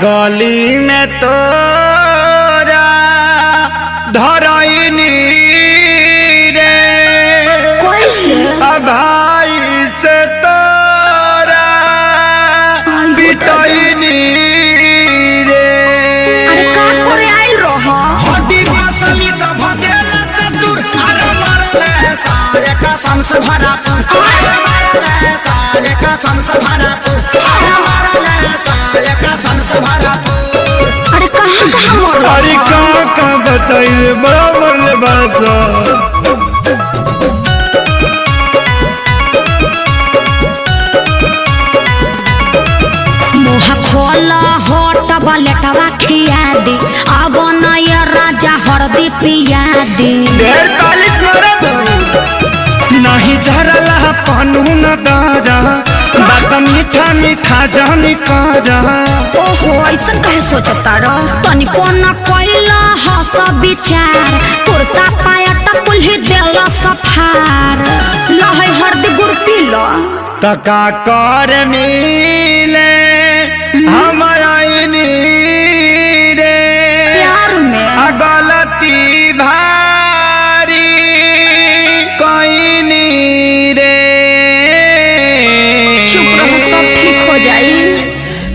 गली में तोरा धरैनी रे कैसे भाई से तोरा पिटैनी रे। अरे का करे आइल रह हड्डी मसली सब देल से दूर अरे मरले साले कसम से भरा अरे मरले साले कसम से भरा अरे मरले साले कसम से भरा। अरे कहाँ मरल अरे का बताइए बराबर ले बासा मुँह खोला होट बलेटवा खिया दी अब नया राजा हरदी पिया दी 45 मरद नहीं झरला पनू न गारा बात मीठा मीठा जानी कारा। ओहो ऐसन कहे सोचता रह तनिको न कोइला हस विचार कुर्ता पायट कुल्ही देला सफार लहै हरदी गुड़ पीला तका कर मिले हमारा रे प्यार में गलती भारी कईनी रे। चुप रहो सब ठीक हो जाई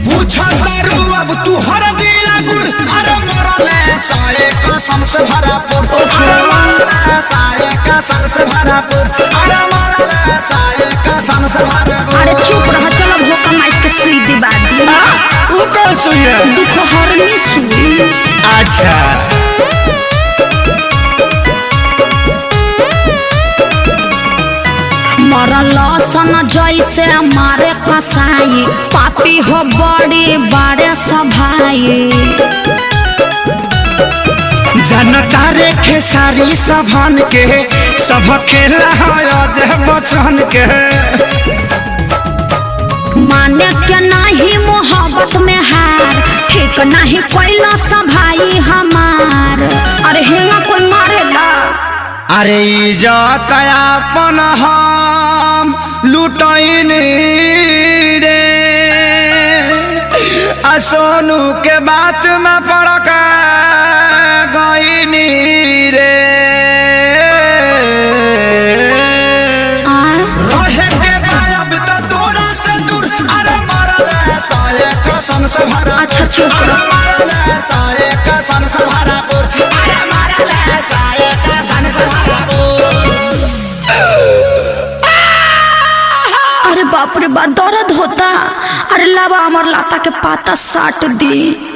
पूछतारू अब तू हर दिला गुड़ अरे मरले साले कसम से भरा पुर अरे मरले साले कसम से भरा पुर अरे मरले साले कसम से भरा पुर। अरे चुप रह चलो भोका माइस के सुई दिबा दी वो कौन सुई है? दुख हरनी सुई। अच्छा मरल सन जैसे मारे कसाई पापी हो बड़ी बारे सभाई जनता रे खेसारी सभन के सब खेला है बचन के माने के नहीं मोहब्बत में हार ठीक नहीं कोइला सभाई हमार अरे हेंगा कोई मारेला अरे इज्जत अपन हम लुटैनी रे आ सोनू के बात में पड़क गईनी रे। रहे के गायब तो तोरा से दूर अरे मरले साले कसम से भरा अच्छा चुप अरे रह मरले साले कसम से भरा अरे मरले साले कसम से भरा। अरे बाप रे बाप दर्द होता अरे लावा हमार लाता के पाता साट दी।